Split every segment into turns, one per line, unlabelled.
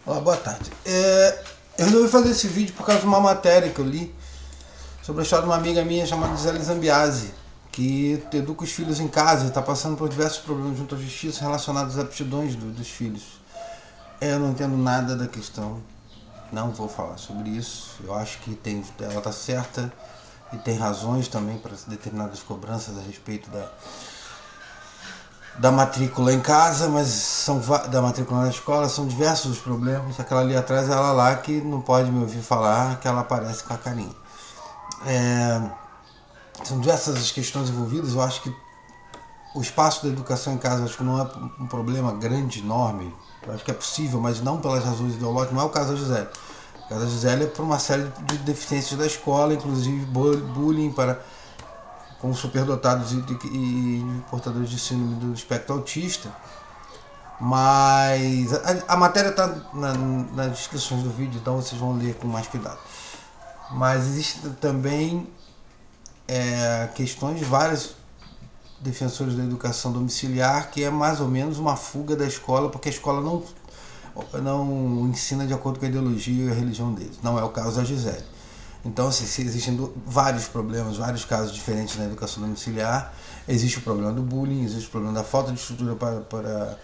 Olá, boa tarde. Eu resolvi fazer esse vídeo por causa de uma matéria que eu li sobre a história de uma amiga minha chamada Gisele Zambiasi, que educa os filhos em casa e está passando por diversos problemas junto à justiça relacionados às aptidões dos filhos. Eu não entendo nada da questão, não vou falar sobre isso. Eu acho que ela está certa e tem razões também para determinadas cobranças a respeito da matrícula em casa, mas da matrícula na escola, são diversos os problemas. Aquela ali atrás é ela lá que não pode me ouvir falar, que ela aparece com a carinha. São diversas as questões envolvidas. Eu acho que o espaço da educação em casa acho que não é um problema grande, enorme. Eu acho que é possível, mas não pelas razões ideológicas. Não é o caso da Gisele. O caso da Gisele é por uma série de deficiências da escola, inclusive bullying com superdotados e portadores de síndrome do espectro autista. Mas a matéria está nas descrições do vídeo, então vocês vão ler com mais cuidado. Mas existem também questões de vários defensores da educação domiciliar, que é mais ou menos uma fuga da escola, porque a escola não ensina de acordo com a ideologia e a religião deles. Não é o caso da Gisele. Então, assim, existem vários problemas, vários casos diferentes na educação domiciliar. Existe o problema do bullying, existe o problema da falta de estrutura para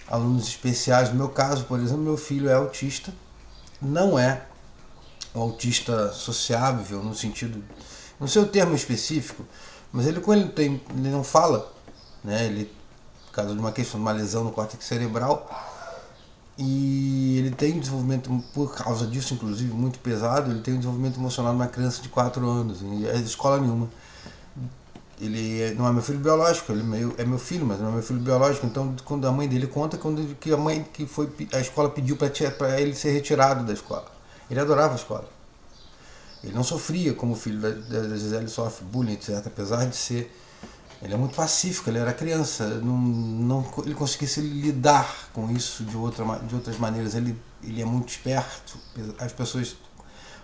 alunos especiais. No meu caso, por exemplo, meu filho é autista. Não é autista sociável, no sentido, não sei o termo específico, mas ele não fala, né? Ele, por causa de uma questão de uma lesão no córtex cerebral, e ele tem um desenvolvimento, por causa disso inclusive, muito pesado. Ele tem um desenvolvimento emocional de uma criança de 4 anos, e é de escola nenhuma. Ele não é meu filho biológico, ele é meu filho, mas não é meu filho biológico. Então, quando a mãe dele conta que a escola pediu para ele ser retirado da escola. Ele adorava a escola. Ele não sofria como o filho da Gisele sofre, bullying, etc. Apesar de ser... Ele é muito pacífico, ele era criança, ele conseguia se lidar com isso de outras maneiras. Ele é muito esperto. As pessoas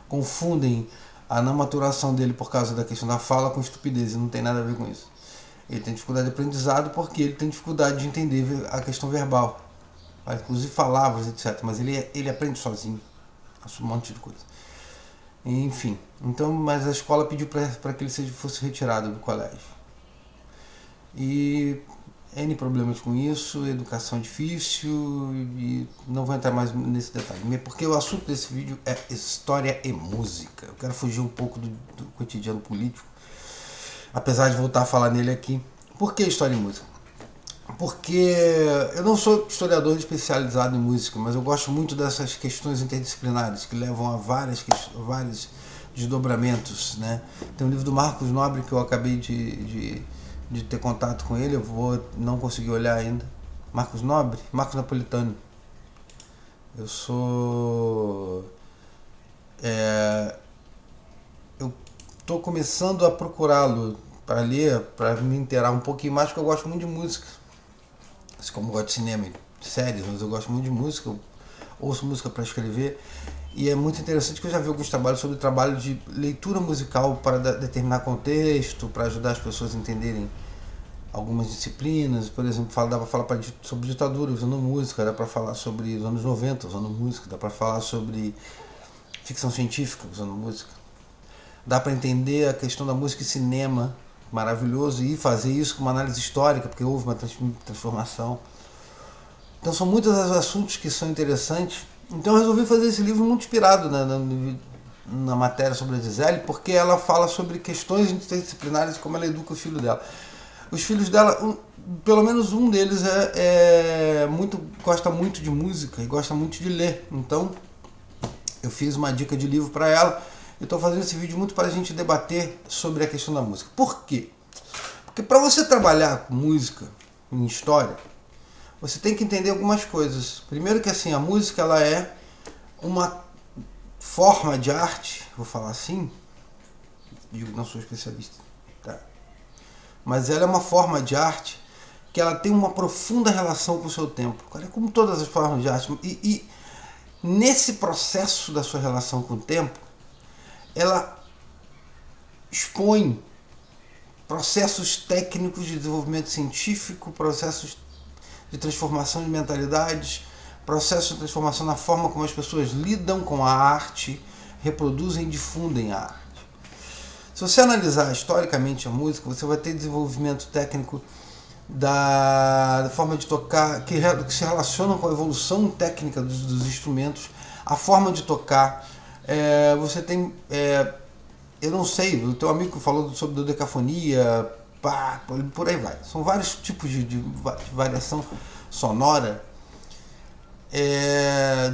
confundem a não maturação dele por causa da questão da fala com estupidez, e não tem nada a ver com isso. Ele tem dificuldade de aprendizado porque ele tem dificuldade de entender a questão verbal, inclusive palavras, etc. Mas ele aprende sozinho, um monte de coisa. Enfim, então, mas a escola pediu para que ele fosse retirado do colégio. E N problemas com isso, educação difícil, e não vou entrar mais nesse detalhe, porque o assunto desse vídeo é história e música. Eu quero fugir um pouco do cotidiano político, apesar de voltar a falar nele aqui. Por que história e música? Porque eu não sou historiador especializado em música, mas eu gosto muito dessas questões interdisciplinares que levam a vários desdobramentos, né? Tem um livro do Marcos Nobre que eu acabei de ter contato com ele, não consegui olhar ainda. Marcos Nobre, Marcos Napolitano. Eu estou começando a procurá-lo para ler, para me inteirar um pouquinho mais, porque eu gosto muito de música. Assim como eu gosto de cinema e séries, mas eu gosto muito de música, eu ouço música para escrever. E é muito interessante que eu já vi alguns trabalhos sobre o trabalho de leitura musical para determinar contexto, para ajudar as pessoas a entenderem algumas disciplinas. Por exemplo, dá para falar sobre ditadura usando música, dá para falar sobre os anos 90 usando música, dá para falar sobre ficção científica usando música. Dá para entender a questão da música e cinema, maravilhoso, e fazer isso com uma análise histórica, porque houve uma transformação. Então são muitos os assuntos que são interessantes. Então eu resolvi fazer esse livro muito inspirado na matéria sobre a Gisele, porque ela fala sobre questões interdisciplinares e como ela educa o filho dela. Os filhos dela, pelo menos um deles gosta muito de música e gosta muito de ler. Então eu fiz uma dica de livro para ela. Eu estou fazendo esse vídeo muito para a gente debater sobre a questão da música. Por quê? Porque para você trabalhar com música em história, você tem que entender algumas coisas. Primeiro que assim, a música ela é uma forma de arte, vou falar assim, digo, não sou especialista, tá? Mas ela é uma forma de arte que ela tem uma profunda relação com o seu tempo, como todas as formas de arte. E nesse processo da sua relação com o tempo, ela expõe processos técnicos de desenvolvimento científico, processos de transformação de mentalidades, processo de transformação na forma como as pessoas lidam com a arte, reproduzem e difundem a arte. Se você analisar historicamente a música, você vai ter desenvolvimento técnico da forma de tocar, que se relaciona com a evolução técnica dos instrumentos, a forma de tocar. Você tem, eu não sei, o teu amigo falou sobre dodecafonia, por aí vai. São vários tipos de variação sonora,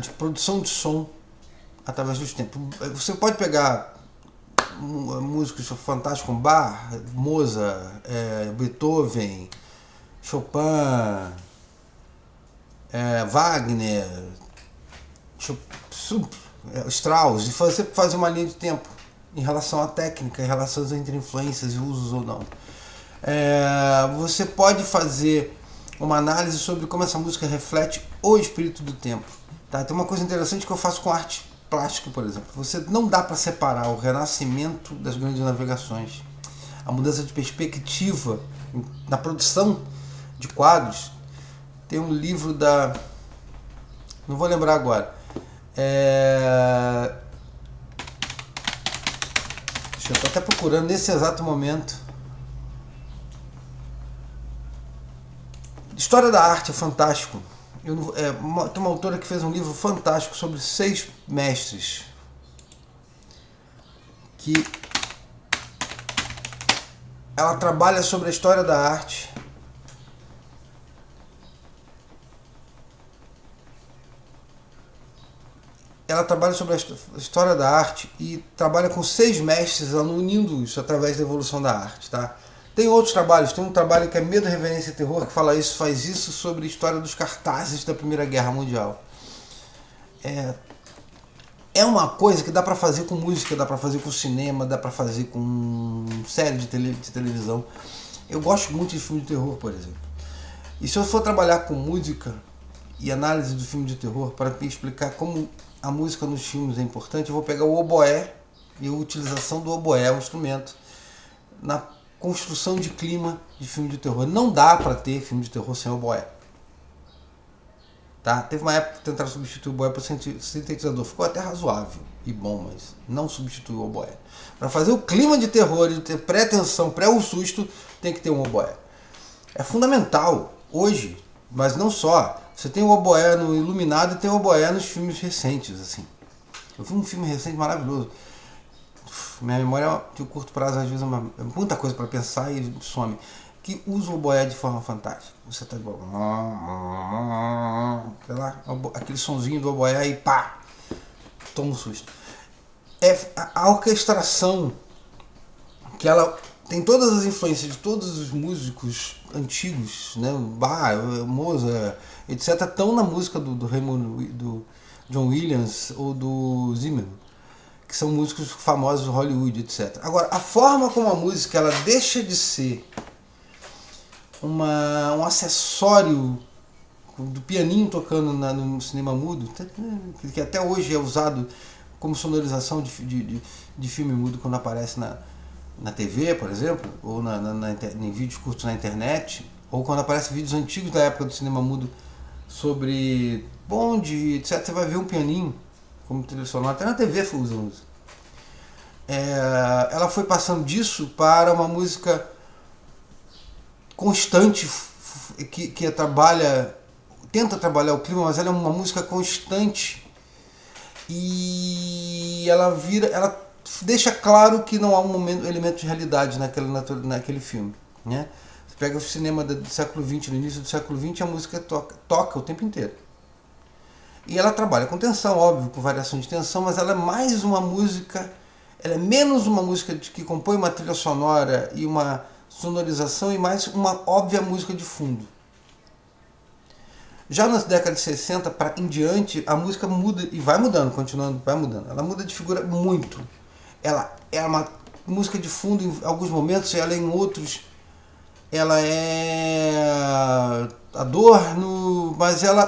de produção de som através dos tempos. Você pode pegar músicos fantásticos como Bach, Mozart, Beethoven, Chopin, Wagner, Strauss, e você fazer uma linha de tempo em relação à técnica, em relação entre influências e usos ou não. Você pode fazer uma análise sobre como essa música reflete o espírito do tempo. Tá? Tem uma coisa interessante que eu faço com arte plástica, por exemplo. Você não dá para separar o renascimento das grandes navegações, a mudança de perspectiva na produção de quadros. Tem um livro da... não vou lembrar agora. Eu estou até procurando nesse exato momento. História da arte é fantástico. Tem uma autora que fez um livro fantástico sobre 6 mestres que ela trabalha sobre a história da arte. Ela trabalha sobre a história da arte e trabalha com 6 mestres, unindo isso através da evolução da arte, tá? Tem outros trabalhos, tem um trabalho que é Medo, Reverência e Terror, que faz isso sobre a história dos cartazes da Primeira Guerra Mundial. É uma coisa que dá pra fazer com música, dá pra fazer com cinema, dá pra fazer com série de televisão. Eu gosto muito de filme de terror, por exemplo. E se eu for trabalhar com música e análise do filme de terror, para explicar como a música nos filmes é importante, eu vou pegar o oboé e a utilização do oboé, o instrumento, na construção de clima de filme de terror. Não dá para ter filme de terror sem oboé. Tá? Teve uma época que tentaram substituir o oboé por sintetizador. Ficou até razoável e bom, mas não substituiu o oboé. Para fazer o clima de terror e ter pré-tensão, pré-susto, tem que ter um oboé. É fundamental hoje, mas não só. Você tem o oboé no Iluminado e tem o oboé nos filmes recentes. Assim. Eu vi um filme recente maravilhoso. Minha memória de curto prazo às vezes é muita coisa para pensar e some. Que usa o oboé de forma fantástica. Você tá de boa, sei lá, aquele sonzinho do oboé e pá, toma um susto. A orquestração, que ela tem todas as influências de todos os músicos antigos, né? Bach, Mozart, etc., estão na música do Raymond, do John Williams ou do Zimmer, que são músicos famosos de Hollywood, etc. Agora, a forma como a música ela deixa de ser um acessório do pianinho tocando no cinema mudo, que até hoje é usado como sonorização de filme mudo quando aparece na TV, por exemplo, ou em vídeos curtos na internet, ou quando aparecem vídeos antigos da época do cinema mudo sobre bonde, etc. Você vai ver um pianinho como trilha sonora, até na TV usam isso. Ela foi passando disso para uma música constante que tenta trabalhar o clima, mas ela é uma música constante e ela deixa claro que não há elemento de realidade naquele filme, né? Você pega o cinema do século XX, no início do século XX, a música toca o tempo inteiro. E ela trabalha com tensão, óbvio, com variação de tensão, mas ela é mais uma música, ela é menos uma música que compõe uma trilha sonora e uma sonorização e mais uma óbvia música de fundo. Já nas décadas de 60 em diante, a música muda e vai mudando, vai mudando. Ela muda de figura muito. Ela é uma música de fundo em alguns momentos, ela em outros ela é adorno, mas ela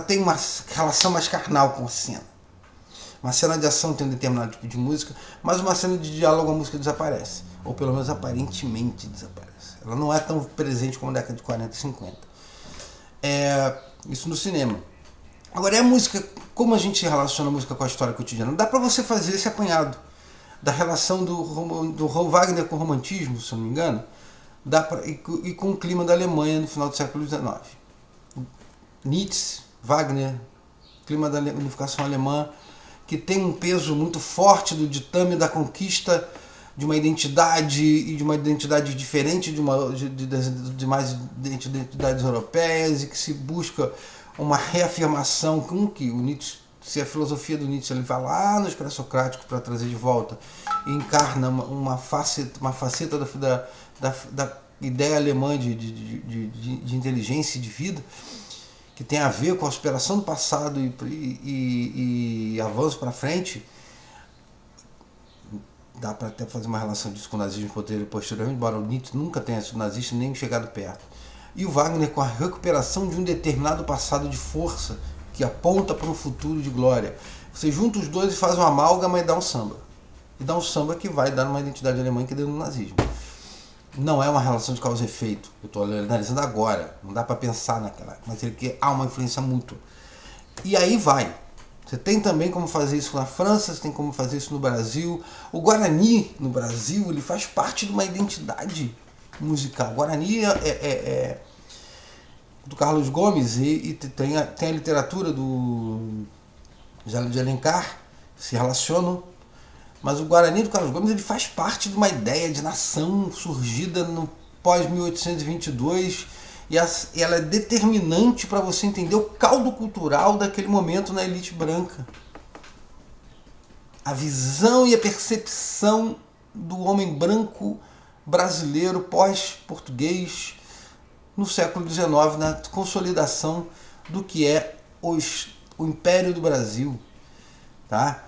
tem uma relação mais carnal com a cena. Uma cena de ação tem um determinado tipo de música, mas uma cena de diálogo a música desaparece. Ou pelo menos aparentemente desaparece. Ela não é tão presente como na década de 40 e 50. Isso no cinema. Agora, é a música, como a gente relaciona a música com a história cotidiana? Dá para você fazer esse apanhado da relação do Wagner com o romantismo, se eu não me engano, e com o clima da Alemanha no final do século XIX. Nietzsche, Wagner, clima da unificação alemã, que tem um peso muito forte do ditame da conquista de uma identidade, e de uma identidade diferente das demais identidades europeias, e que se busca uma reafirmação com que o Nietzsche, se a filosofia do Nietzsche ele vai lá nos pré-socráticos para trazer de volta e encarna uma faceta da ideia alemã de inteligência e de vida, que tem a ver com a superação do passado e avanço para frente. Dá para até fazer uma relação disso com o nazismo posteriormente, embora o Nietzsche nunca tenha sido nazista nem chegado perto. E o Wagner com a recuperação de um determinado passado de força que aponta para um futuro de glória. Você junta os dois e faz uma amálgama e dá um samba. E dá um samba que vai dar uma identidade alemã que deu no nazismo. Não é uma relação de causa e efeito. Eu estou analisando agora. Não dá para pensar naquela. Mas há uma influência mútua. E aí vai. Você tem também como fazer isso na França, você tem como fazer isso no Brasil. O Guarani, no Brasil, ele faz parte de uma identidade musical. O Guarani é do Carlos Gomes e tem a literatura do José de Alencar, se relacionam. Mas o Guarani do Carlos Gomes ele faz parte de uma ideia de nação surgida no pós-1822 e ela é determinante para você entender o caldo cultural daquele momento na elite branca. A visão e a percepção do homem branco brasileiro pós-português no século XIX, na consolidação do que é o Império do Brasil. Tá?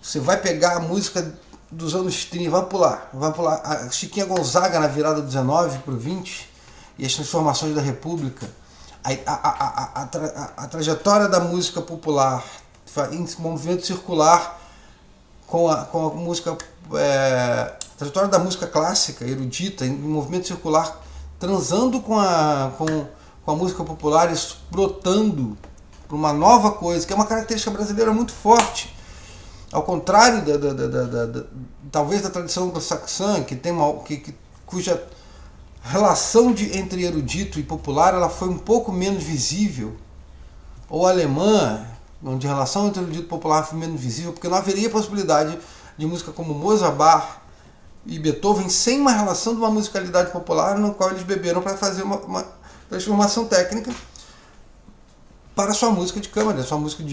Você vai pegar a música dos anos 30, vai pular a Chiquinha Gonzaga na virada do 19 para o 20 e as transformações da República, a trajetória da música popular em movimento circular com a música, trajetória da música clássica, erudita, em movimento circular, transando com a música popular, brotando para uma nova coisa, que é uma característica brasileira muito forte. Ao contrário talvez da tradição anglo-saxã, cuja relação entre erudito e popular ela foi um pouco menos visível, ou alemã, onde a relação entre erudito e popular foi menos visível, porque não haveria possibilidade de música como Mozart e Beethoven sem uma relação de uma musicalidade popular no qual eles beberam para fazer uma transformação técnica para a sua música de câmara, a sua música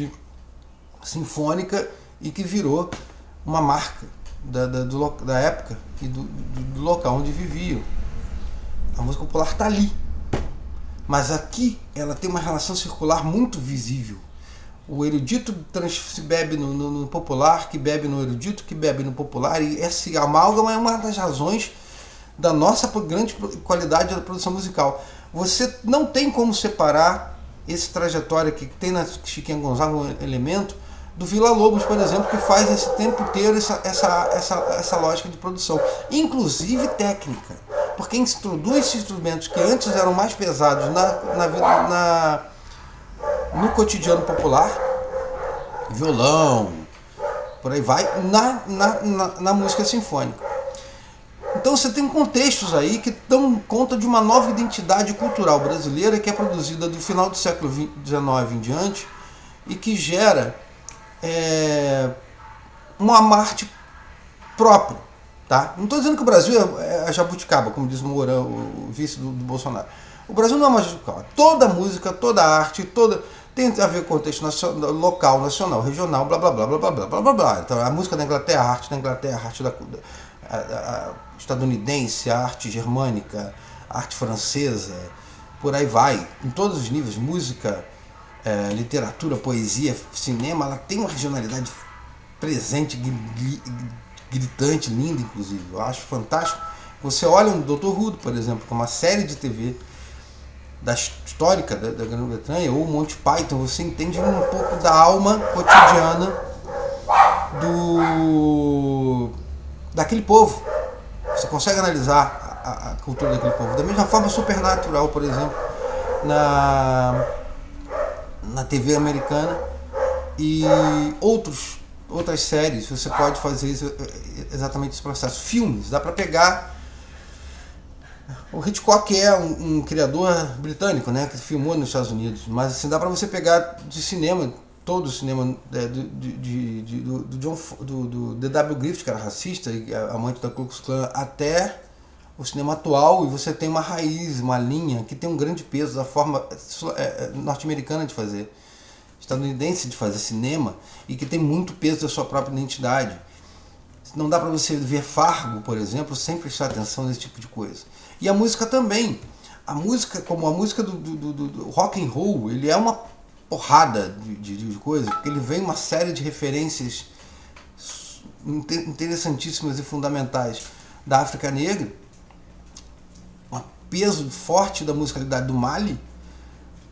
sinfônica, e que virou uma marca da época e do local onde viviam. A música popular está ali, mas aqui ela tem uma relação circular muito visível. O erudito se bebe no popular, que bebe no erudito, que bebe no popular, e esse amálgama é uma das razões da nossa grande qualidade da produção musical. Você não tem como separar essa trajetória que tem na Chiquinha Gonzaga, um elemento, do Vila Lobos, por exemplo, que faz esse tempo inteiro essa lógica de produção, inclusive técnica, porque introduz instrumentos que antes eram mais pesados no cotidiano popular, violão, por aí vai, na música sinfônica. Então você tem contextos aí que dão conta de uma nova identidade cultural brasileira que é produzida do final do século XIX em diante e que gera uma arte própria. Tá? Não estou dizendo que o Brasil é a jabuticaba, como diz o Mourão, o vice do Bolsonaro. O Brasil não é uma jabuticaba. Toda música, toda arte, tem a ver com o contexto local, nacional, regional, blá blá blá blá blá blá blá blá. Então a música da Inglaterra, a arte da Inglaterra, a arte estadunidense, a arte germânica, a arte francesa, por aí vai, em todos os níveis, música, literatura, poesia, cinema, ela tem uma regionalidade presente, gritante, linda, inclusive. Eu acho fantástico. Você olha um Dr. Who, por exemplo, que é uma série de TV histórica da Grã-Bretanha, ou Monty Python, você entende um pouco da alma cotidiana daquele povo. Você consegue analisar a cultura daquele povo. Da mesma forma, Supernatural, por exemplo, na TV americana, e outras séries. Você pode fazer exatamente esse processo. Filmes, dá para pegar. O Hitchcock é um criador britânico, né, que filmou nos Estados Unidos, mas assim, dá para você pegar de cinema, todo o cinema do D.W. Griffith, que era racista e amante da Ku Klux Klan, até o cinema atual, e você tem uma raiz, uma linha que tem um grande peso da forma norte-americana de fazer, estadunidense de fazer cinema, e que tem muito peso da sua própria identidade. Não dá para você ver Fargo, por exemplo, sem prestar atenção nesse tipo de coisa. E a música também. A música, como a música do rock and roll, ele é uma porrada de coisa, porque ele vem uma série de referências interessantíssimas e fundamentais da África Negra, um peso forte da musicalidade do Mali,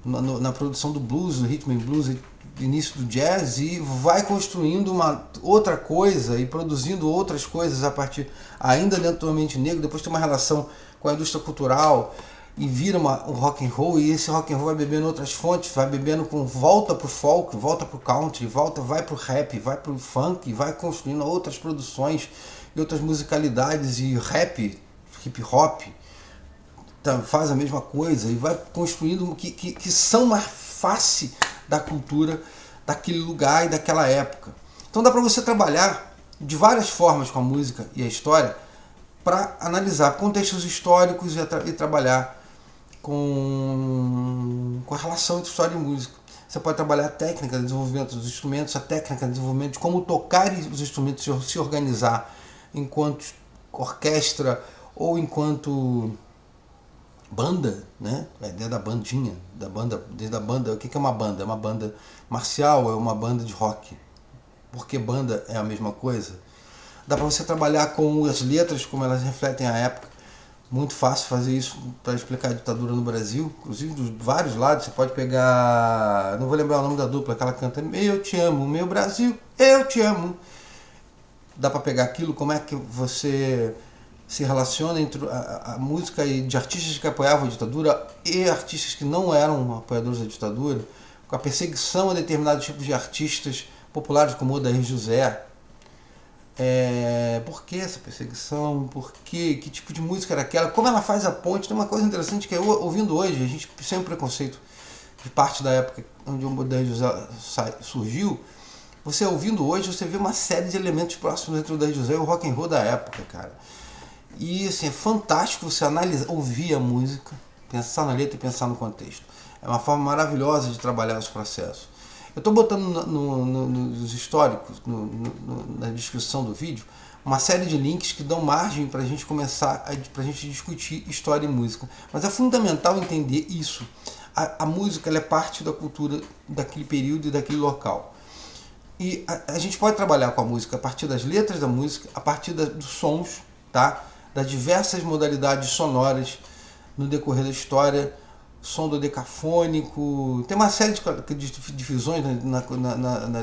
na produção do blues, do rhythm and blues, início do jazz, e vai construindo uma outra coisa e produzindo outras coisas a partir, ainda dentro do ambiente negro. Depois tem uma relação com a indústria cultural e vira um rock and roll, e esse rock and roll vai bebendo outras fontes, vai bebendo volta pro folk, volta pro country, vai pro rap, vai pro funk, vai construindo outras produções e outras musicalidades, e rap, hip hop faz a mesma coisa, e vai construindo que são uma face da cultura daquele lugar e daquela época. Então dá para você trabalhar de várias formas com a música e a história para analisar contextos históricos e trabalhar com a relação entre história e música. Você pode trabalhar a técnica de desenvolvimento dos instrumentos, a técnica de desenvolvimento de como tocar os instrumentos, se organizar enquanto orquestra ou enquanto banda, né? A ideia da bandinha, desde a banda. O que é uma banda? É uma banda marcial, é uma banda de rock. Porque banda é a mesma coisa. Dá para você trabalhar com as letras, como elas refletem a época. Muito fácil fazer isso para explicar a ditadura no Brasil, inclusive dos vários lados. Você pode pegar, não vou lembrar o nome da dupla, aquela canta Eu Te Amo, Meu Brasil, Eu Te Amo. Dá para pegar aquilo, como é que você se relaciona entre a música de artistas que apoiavam a ditadura e artistas que não eram apoiadores da ditadura, com a perseguição a determinados tipos de artistas populares como Odair José. Por que essa perseguição? Por quê? Que tipo de música era aquela? Como ela faz a ponte? Tem uma coisa interessante que ouvindo hoje, a gente sem um preconceito de parte da época onde o Odair José surgiu, você ouvindo hoje, você vê uma série de elementos próximos entre o Odair José e o rock and roll da época, cara. E assim, é fantástico você analisar, ouvir a música, pensar na letra e pensar no contexto. É uma forma maravilhosa de trabalhar os processos. Eu estou botando nos históricos, na descrição do vídeo, uma série de links que dão margem para a gente começar, para a gente discutir história e música. Mas é fundamental entender isso. A música ela é parte da cultura daquele período e daquele local. E a gente pode trabalhar com a música a partir das letras da música, a partir dos sons, tá? Das diversas modalidades sonoras no decorrer da história, som dodecafônico, tem uma série de divisões,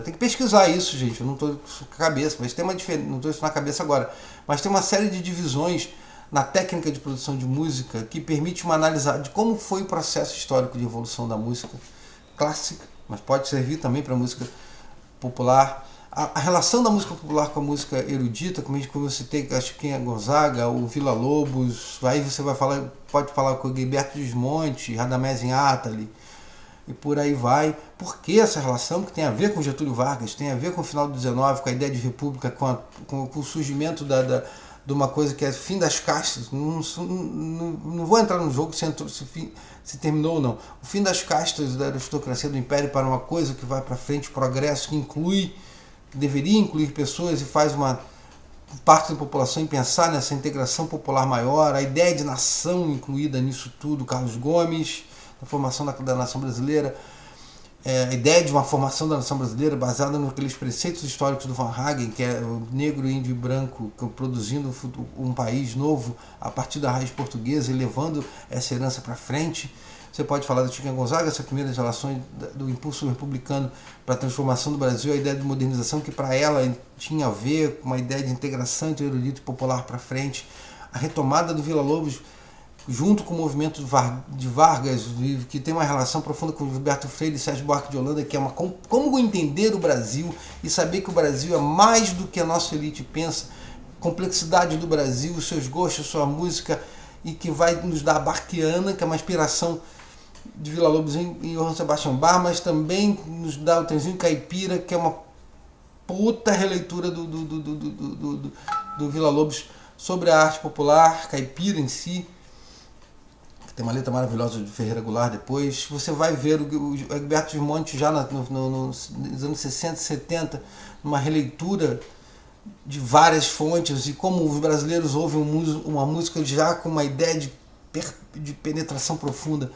tem que pesquisar isso, gente, eu não estou com a cabeça, mas tem uma diferença, não estou isso na cabeça agora, mas tem uma série de divisões na técnica de produção de música que permite uma análise de como foi o processo histórico de evolução da música clássica, mas pode servir também para a música popular. A relação da música popular com a música erudita, como você tem a Chiquinha Gonzaga, o Villa Lobos, aí você pode falar com o Gilberto Gismonti, Radamés Inátali, e por aí vai. Por que essa relação? Que tem a ver com Getúlio Vargas, tem a ver com o final do 19, com a ideia de república, com o surgimento de uma coisa que é fim das castas. Não vou entrar no jogo se terminou ou não. O fim das castas da aristocracia do Império para uma coisa que vai para frente, progresso, que deveria incluir pessoas e faz uma parte da população em pensar nessa integração popular maior, a ideia de nação incluída nisso tudo, Carlos Gomes, a formação da nação brasileira, a ideia de uma formação da nação brasileira baseada naqueles preceitos históricos do Van Hagen, que é o negro, índio e branco produzindo um país novo a partir da raiz portuguesa e levando essa herança para frente. Você pode falar da Chiquinha Gonzaga, essa primeira relação do impulso republicano para a transformação do Brasil, a ideia de modernização que para ela tinha a ver com uma ideia de integração entre erudito e popular para frente, a retomada do Villa Lobos junto com o movimento de Vargas, que tem uma relação profunda com Gilberto Freire e Sérgio Buarque de Holanda, que é como entender o Brasil e saber que o Brasil é mais do que a nossa elite pensa, complexidade do Brasil, os seus gostos, sua música, e que vai nos dar a Barquiana, que é uma inspiração de Villa-Lobos e Johann Sebastian Bach, mas também nos dá o Trenzinho Caipira, que é uma puta releitura do Villa-Lobos sobre a arte popular, caipira em si. Tem uma letra maravilhosa de Ferreira Goulart depois. Você vai ver o Egberto Gismonti já nos anos 60 e 70, numa releitura de várias fontes, e como os brasileiros ouvem uma música já com uma ideia de penetração profunda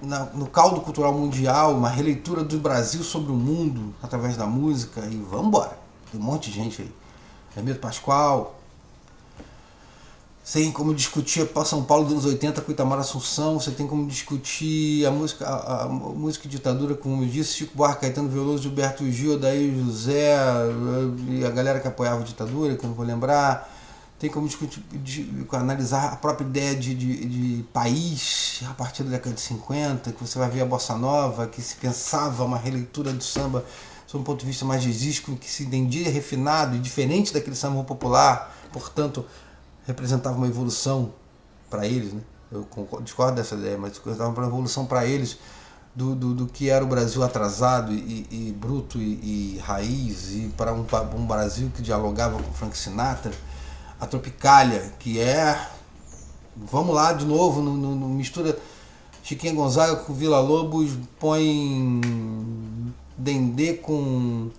no caldo cultural mundial, uma releitura do Brasil sobre o mundo através da música, e vamos embora. Tem um monte de gente aí. Hermeto Pascoal. Você tem como discutir São Paulo dos anos 80 com Itamar Assunção. Você tem como discutir a música e ditadura, como eu disse, Chico Buarque, Caetano Veloso, Gilberto Gil, Adair José e a galera que apoiava a ditadura, que eu não vou lembrar. Tem como discutir, analisar a própria ideia de país a partir da década de 50, que você vai ver a Bossa Nova, que se pensava uma releitura do samba sob um ponto de vista mais jazzístico, que se entendia refinado e diferente daquele samba popular, portanto representava uma evolução para eles, né? Eu discordo dessa ideia, mas representava uma evolução para eles do que era o Brasil atrasado e bruto e raiz, e para um Brasil que dialogava com Frank Sinatra. A Tropicália, que é, vamos lá de novo, no mistura Chiquinha Gonzaga com Villa-Lobos, põe Dendê com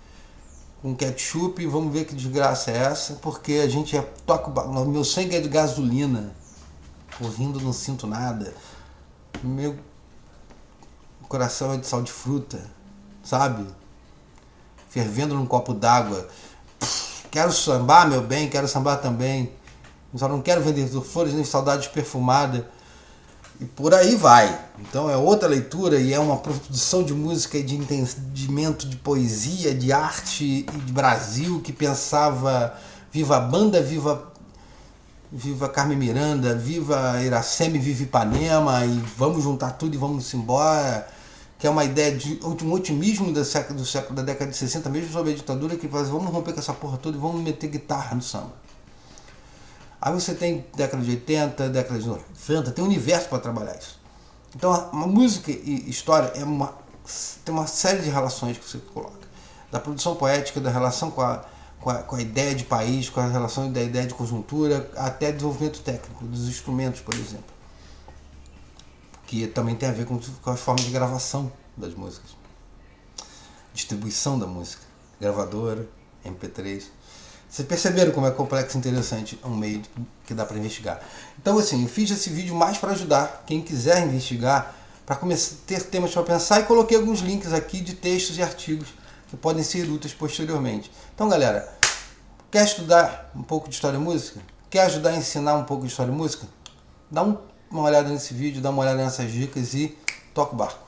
ketchup, e vamos ver que desgraça é essa, porque a gente toca, meu sangue é de gasolina, correndo não sinto nada, meu coração é de sal de fruta, sabe? Fervendo num copo d'água. Quero sambar, meu bem, quero sambar também. Só não quero vender flores nem saudade perfumada. E por aí vai. Então é outra leitura, e é uma produção de música e de entendimento de poesia, de arte e de Brasil, que pensava viva a banda, viva Carmen Miranda, viva Iracema, viva Ipanema, e vamos juntar tudo e vamos embora. Que é uma ideia de um otimismo da década de 60, mesmo sobre a ditadura, que faz, vamos romper com essa porra toda e vamos meter guitarra no samba. Aí você tem década de 80, década de 90, tem um universo para trabalhar isso. Então a música e história tem uma série de relações que você coloca. Da produção poética, da relação com a ideia de país, com a relação da ideia de conjuntura, até desenvolvimento técnico dos instrumentos, por exemplo. Que também tem a ver com as formas de gravação das músicas, distribuição da música, gravadora, MP3. Vocês perceberam como é complexo e interessante um meio que dá para investigar. Então assim, eu fiz esse vídeo mais para ajudar quem quiser investigar, para começar a ter temas para pensar, e coloquei alguns links aqui de textos e artigos que podem ser úteis posteriormente. Então galera, quer estudar um pouco de história e música? Quer ajudar a ensinar um pouco de história e música? Dá uma olhada nesse vídeo, dá uma olhada nessas dicas e toca o barco.